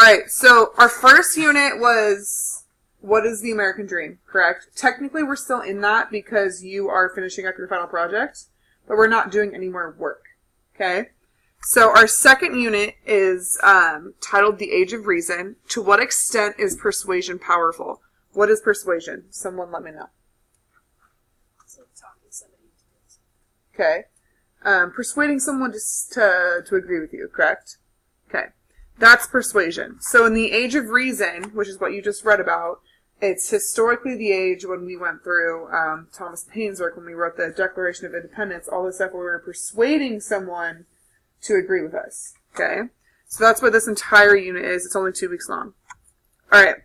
Alright, so our first unit was, what is the American dream, correct? Technically, we're still in that because you are finishing up your final project, but we're not doing any more work, okay? So our second unit is titled The Age of Reason. To what extent is persuasion powerful? What is persuasion? Someone let me know. So talking somebody into this. Okay. Persuading someone to agree with you, correct? Okay. That's persuasion. So in the Age of Reason, which is what you just read about, it's historically the age when we went through Thomas Paine's work, when we wrote the Declaration of Independence, all this stuff where we were persuading someone to agree with us. Okay? So that's what this entire unit is. It's only 2 weeks long. Alright.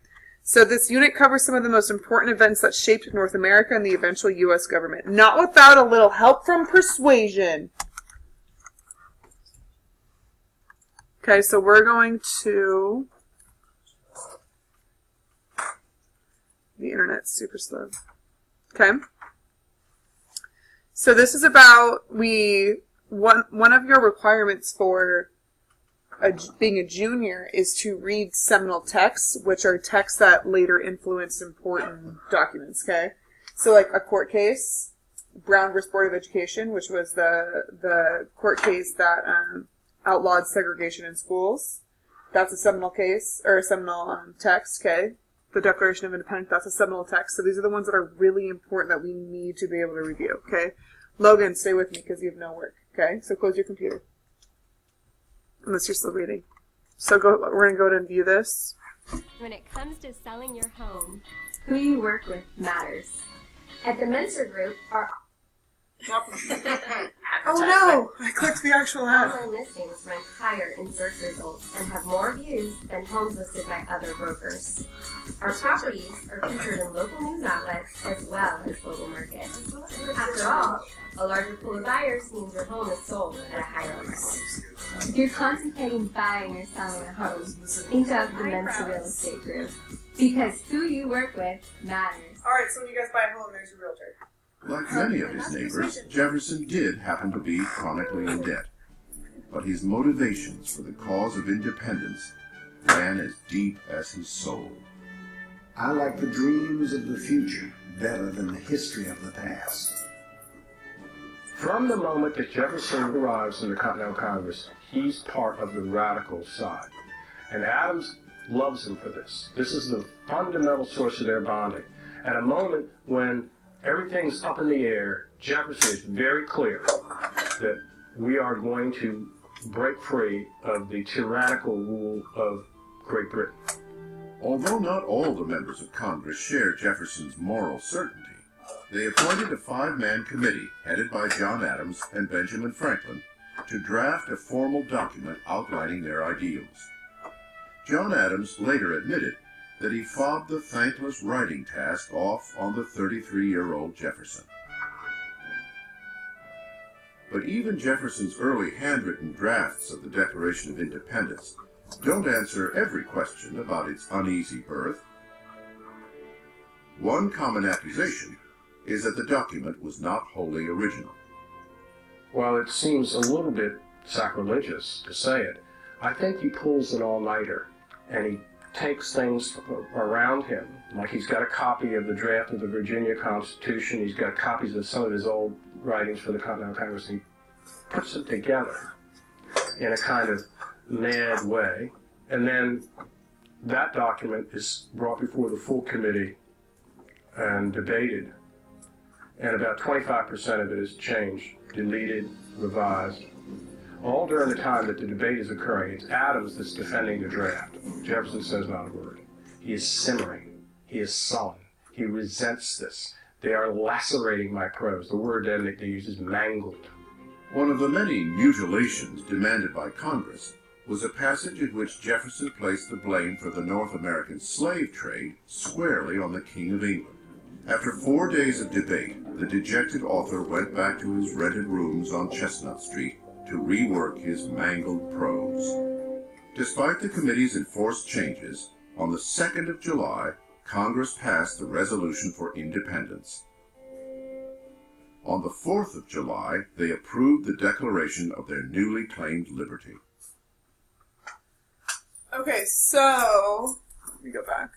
So this unit covers some of the most important events that shaped North America and the eventual U.S. government. Not without a little help from persuasion. Okay, so we're going to... The internet's super slow. Okay. So this is about one of your requirements for being a junior is to read seminal texts, which are texts that later influenced important documents, okay? So like a court case, Brown v. Board of Education, which was the court case that outlawed segregation in schools. That's a seminal case, or a seminal text, okay? The Declaration of Independence, that's a seminal text. So these are the ones that are really important that we need to be able to review, okay? Logan, stay with me because you have no work, okay? So close your computer. Unless you're still reading. So we're going to go ahead and view this. When it comes to selling your home, who you work with matters. At the Mentor Group, our Oh no! I clicked the actual ad. online listings rank higher in search results and have more views than homes listed by other brokers. Our properties are featured in local news outlets as well as global markets. After all, a larger pool of buyers means your home is sold at a higher price. If you're contemplating buying or selling a home, think of the Mentor Real Estate Group. Because who you work with matters. Alright, so when you guys buy a home, there's your realtor. Like many of his neighbors, Jefferson did happen to be chronically in debt. But his motivations for the cause of independence ran as deep as his soul. I like the dreams of the future better than the history of the past. From the moment that Jefferson arrives in the Continental Congress, he's part of the radical side. And Adams loves him for this. This is the fundamental source of their bonding. At a moment when everything's up in the air, Jefferson is very clear that we are going to break free of the tyrannical rule of Great Britain. Although not all the members of Congress shared Jefferson's moral certainty, they appointed a 5-man committee headed by John Adams and Benjamin Franklin to draft a formal document outlining their ideals. John Adams later admitted that he fobbed the thankless writing task off on the 33-year-old Jefferson. But even Jefferson's early handwritten drafts of the Declaration of Independence don't answer every question about its uneasy birth. One common accusation is that the document was not wholly original. While it seems a little bit sacrilegious to say it, I think he pulls an all-nighter, and he takes things around him. Like he's got a copy of the draft of the Virginia Constitution, he's got copies of some of his old writings for the Continental Congress, and he puts them together in a kind of mad way. And then that document is brought before the full committee and debated. And about 25% of it is changed, deleted, revised. All during the time that the debate is occurring, it's Adams that's defending the draft. Jefferson says not a word. He is simmering. He is sullen. He resents this. They are lacerating my prose. The word then they use is mangled. One of the many mutilations demanded by Congress was a passage in which Jefferson placed the blame for the North American slave trade squarely on the King of England. After 4 days of debate, the dejected author went back to his rented rooms on Chestnut Street to rework his mangled prose. Despite the committee's enforced changes, on the 2nd of July, Congress passed the Resolution for Independence. On the 4th of July, they approved the declaration of their newly claimed liberty. Okay, so let me go back.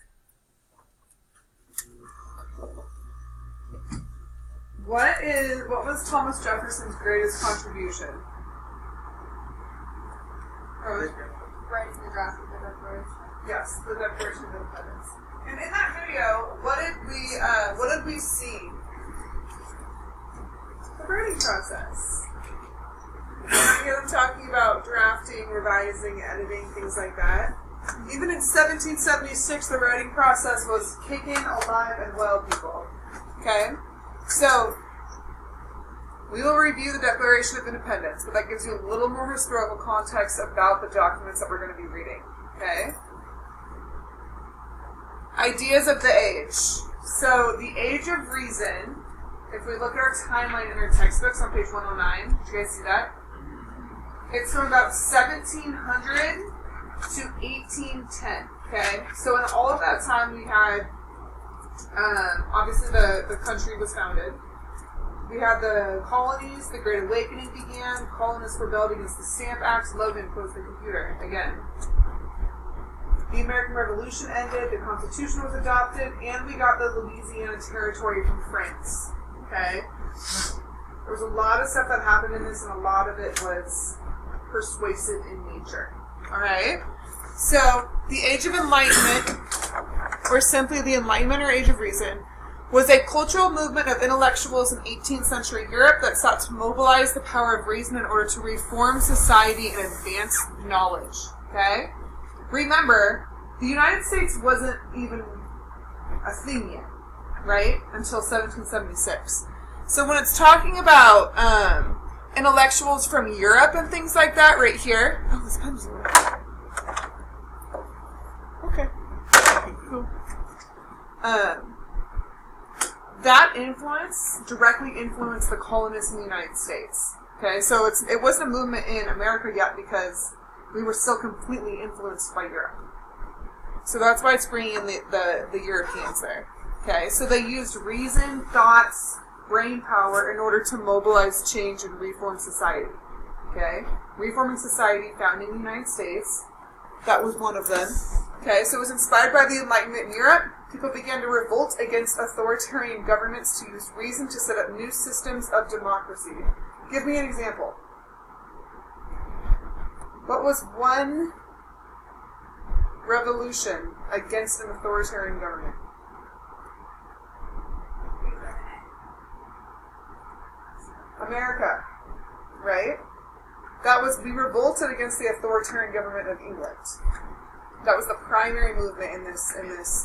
What was Thomas Jefferson's greatest contribution? Writing the draft of the Declaration. Yes, the Declaration of Independence. And in that video, what did we see? The writing process. You hear them talking about drafting, revising, editing, things like that. Even in 1776, the writing process was kicking, alive, and well, people. Okay? So, we will review the Declaration of Independence, but that gives you a little more historical context about the documents that we're going to be reading. Okay? Ideas of the age. So, the Age of Reason, if we look at our timeline in our textbooks on page 109, did you guys see that? It's from about 1700 to 1810. Okay? So, in all of that time, we had, obviously, the country was founded. We had the colonies, the Great Awakening began, colonists rebelled against the Stamp Act, Logan closed the computer again. The American Revolution ended, the Constitution was adopted, and we got the Louisiana Territory from France. Okay? There was a lot of stuff that happened in this, and a lot of it was persuasive in nature. Alright? So, the Age of Enlightenment, or simply the Enlightenment or Age of Reason, was a cultural movement of intellectuals in 18th century Europe that sought to mobilize the power of reason in order to reform society and advance knowledge. Okay? Remember, the United States wasn't even a thing yet, right? Until 1776. So when it's talking about intellectuals from Europe and things like that right here... Oh, this pen doesn't work. Okay. Cool. That influence directly influenced the colonists in the United States. Okay, so it wasn't a movement in America yet because we were still completely influenced by Europe. So that's why it's bringing in the Europeans there. Okay, so they used reason, thoughts, brain power in order to mobilize change and reform society. Okay, reforming society found in the United States. That was one of them. Okay, so it was inspired by the Enlightenment in Europe. People began to revolt against authoritarian governments to use reason to set up new systems of democracy. Give me an example. What was one revolution against an authoritarian government? America, right? We revolted against the authoritarian government of England. That was the primary movement in this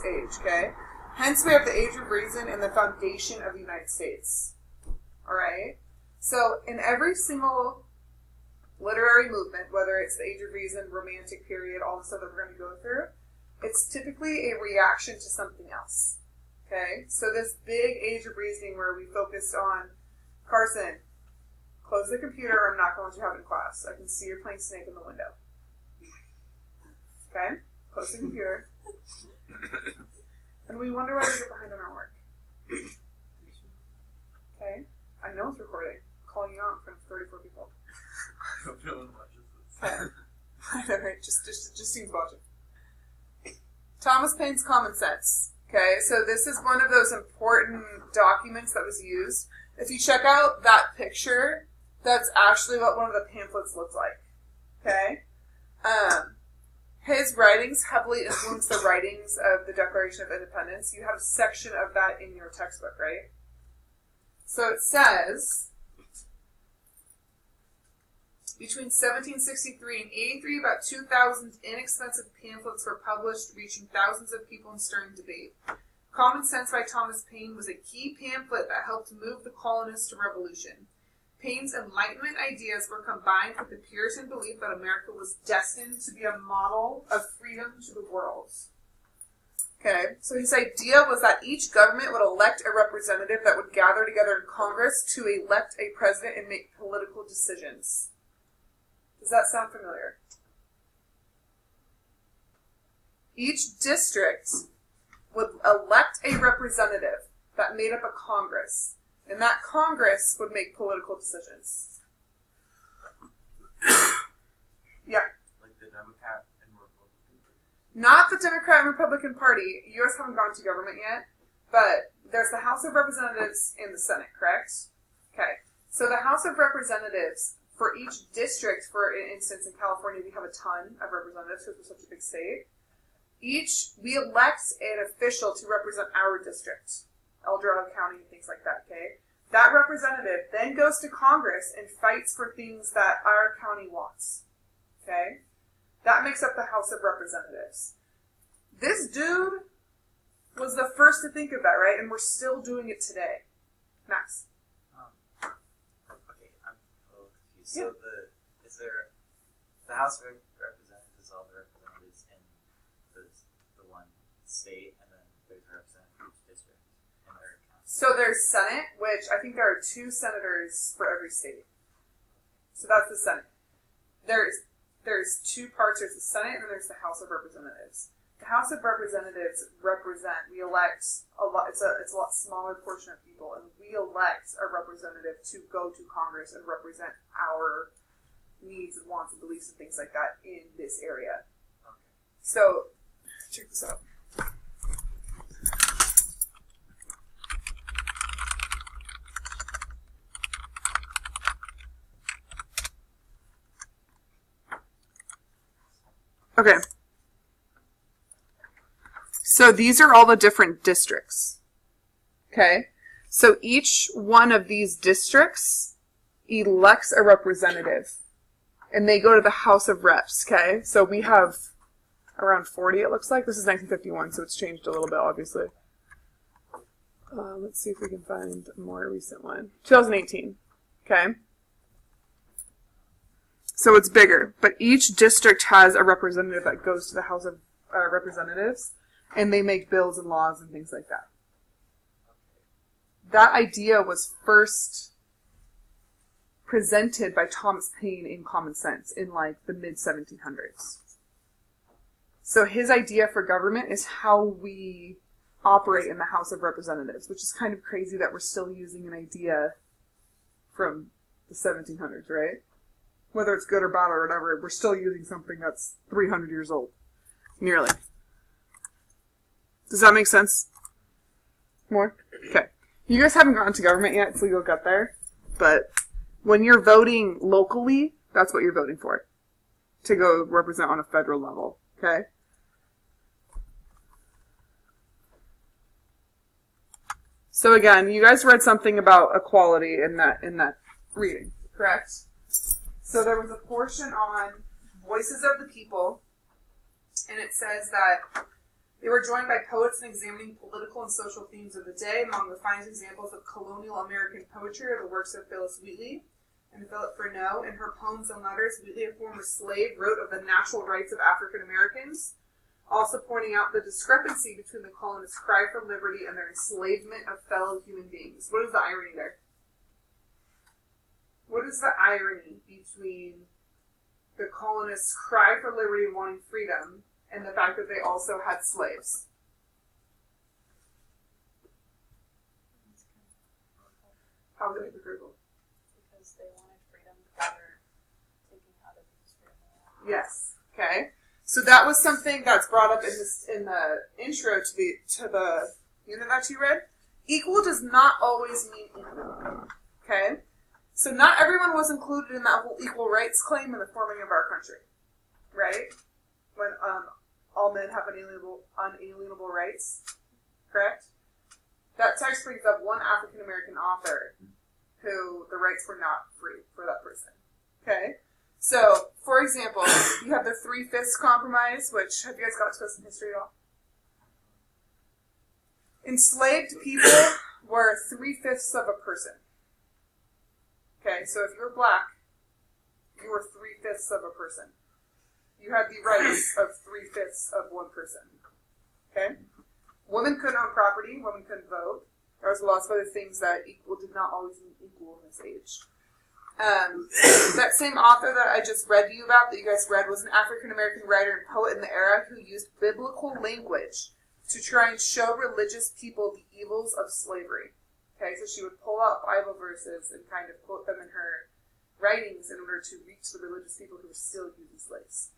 age, okay? Hence we have the Age of Reason and the foundation of the United States. Alright? So in every single literary movement, whether it's the Age of Reason, Romantic period, all the stuff that we're going to go through, it's typically a reaction to something else. Okay? So this big Age of Reasoning where we focused on, Carson, close the computer or I'm not going to have it in class. I can see you're playing Snake in the window. Okay? Close the computer. And we wonder why we get behind on our work. Okay? I know it's recording. I'm calling you out in front of 34 people. I hope no one watches this. Okay. I know, right? Just seems watching. Thomas Paine's Common Sense. Okay, so this is one of those important documents that was used. If you check out that picture, that's actually what one of the pamphlets looked like. Okay? His writings heavily influenced the writings of the Declaration of Independence. You have a section of that in your textbook, right? So it says, between 1763 and 83, about 2,000 inexpensive pamphlets were published, reaching thousands of people and stirring debate. Common Sense by Thomas Paine was a key pamphlet that helped move the colonists to revolution. Paine's Enlightenment ideas were combined with the Puritan belief that America was destined to be a model of freedom to the world. Okay, so his idea was that each government would elect a representative that would gather together in Congress to elect a president and make political decisions. Does that sound familiar? Each district would elect a representative that made up a Congress. And that Congress would make political decisions. Yeah. Like the Democrat and Republican. Not the Democrat and Republican Party. You guys haven't gone to government yet, but there's the House of Representatives and the Senate, correct? Okay. So the House of Representatives, for each district, for instance, in California, we have a ton of representatives because we're such a big state. We elect an official to represent our district, El Dorado County and things like that, okay? That representative then goes to Congress and fights for things that our county wants, okay? That makes up the House of Representatives. This dude was the first to think of that, right? And we're still doing it today. Max. Okay, I'm a little confused. So is there the House of Representatives is all the representatives in the one state, and then there's a representative for each district in their county? So there's Senate, which I think there are 2 senators for every state. So that's the Senate. There's 2 parts. There's the Senate and then there's the House of Representatives. The House of Representatives we elect a lot, it's a lot smaller portion of people, and we elect a representative to go to Congress and represent our needs and wants and beliefs and things like that in this area. Okay. So, check this out. Okay. So these are all the different districts. Okay? So each one of these districts elects a representative. And they go to the House of Reps, okay? So we have around 40, it looks like. This is 1951, so it's changed a little bit, obviously. Let's see if we can find a more recent one. 2018, okay? So it's bigger, but each district has a representative that goes to the House of Representatives, and they make bills and laws and things like that. That idea was first presented by Thomas Paine in Common Sense in like the mid-1700s. So his idea for government is how we operate in the House of Representatives, which is kind of crazy that we're still using an idea from the 1700s, right? Whether it's good or bad or whatever, we're still using something that's 300 years old. Nearly. Does that make sense? More? Okay. You guys haven't gotten to government yet, so you'll get there. But when you're voting locally, that's what you're voting for. To go represent on a federal level. Okay? So again, you guys read something about equality in that reading, correct? So there was a portion on Voices of the People, and it says that they were joined by poets in examining political and social themes of the day. Among the finest examples of colonial American poetry are the works of Phyllis Wheatley and Philip Freneau. In her poems and letters, Wheatley, a former slave, wrote of the natural rights of African Americans, also pointing out the discrepancy between the colonists' cry for liberty and their enslavement of fellow human beings. What is the irony there? What is the irony between the colonists' cry for liberty and wanting freedom and the fact that they also had slaves? How is it hypocritical? Because they wanted freedom, but they were taking other people's freedom. Yes. Okay. So that was something that's brought up in the intro to the unit that you read. Equal does not always mean equal. Okay. So not everyone was included in that whole equal rights claim in the forming of our country, right? When all men have unalienable rights, correct? That text brings up one African American author who the rights were not free for that person. Okay? So, for example, you have the 3/5 compromise, which, have you guys got to this in history at all? Enslaved people were 3/5 of a person. Okay, so if you're black, you were 3/5 of a person. You had the rights of 3/5 of one person. Okay? Women couldn't own property, women couldn't vote. There was lots of other things that equal did not always mean equal in this age. That same author that I just read to you about, that you guys read, was an African-American writer and poet in the era who used biblical language to try and show religious people the evils of slavery. Okay, so she would pull out Bible verses and kind of quote them in her writings in order to reach the religious people who were still using slaves.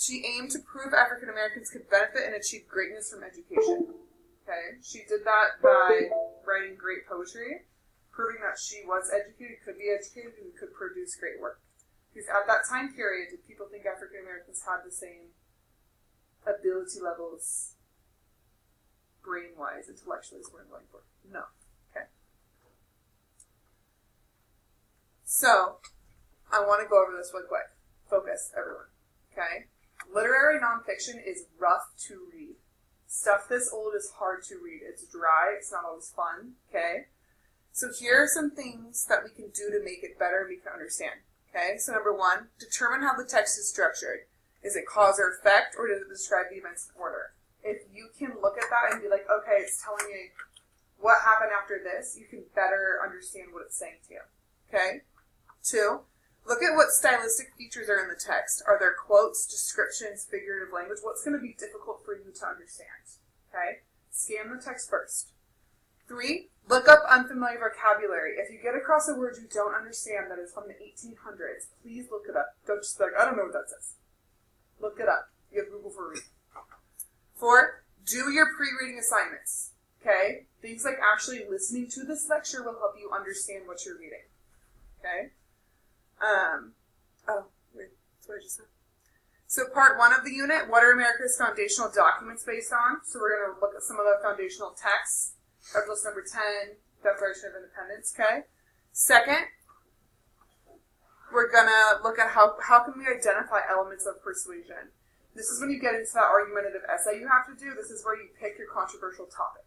She aimed to prove African Americans could benefit and achieve greatness from education. Okay, she did that by writing great poetry, proving that she was educated, could be educated, and could produce great work. Because at that time period, did people think African Americans had the same ability levels, brain-wise, intellectually, as we're going for? No. Okay. So, I want to go over this real quick. Focus, everyone. Okay? Literary nonfiction is rough to read. Stuff this old is hard to read. It's dry. It's not always fun. Okay? So here are some things that we can do to make it better and we can understand. Okay? So number one, determine how the text is structured. Is it cause or effect, or does it describe the events in order? If you can look at that and be like, okay, it's telling me what happened after this, you can better understand what it's saying to you. Okay? 2, look at what stylistic features are in the text. Are there quotes, descriptions, figurative language? What's going to be difficult for you to understand? Okay? Scan the text first. 3, look up unfamiliar vocabulary. If you get across a word you don't understand that is from the 1800s, please look it up. Don't just be like, I don't know what that says. Look it up. You have Google for a reason. 4, do your pre-reading assignments. Okay? Things like actually listening to this lecture will help you understand what you're reading. Okay? That's what I just said. So part 1 of the unit, what are America's foundational documents based on? So we're going to look at some of the foundational texts. Article number 10, Declaration of Independence, okay? Second, we're going to look at how can we identify elements of persuasion. This is when you get into that argumentative essay you have to do. This is where you pick your controversial topic.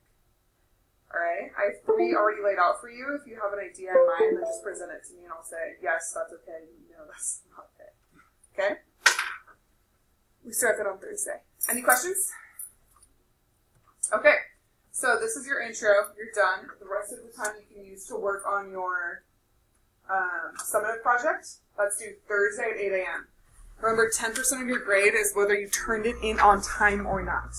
All right? I have 3 already laid out for you. If you have an idea in mind, then just present it to me and I'll say, yes, that's okay. No, that's not okay. Okay? We start that on Thursday. Any questions? Okay. So this is your intro. You're done. The rest of the time you can use to work on your summative project. That's due Thursday at 8 a.m. Remember, 10% of your grade is whether you turned it in on time or not.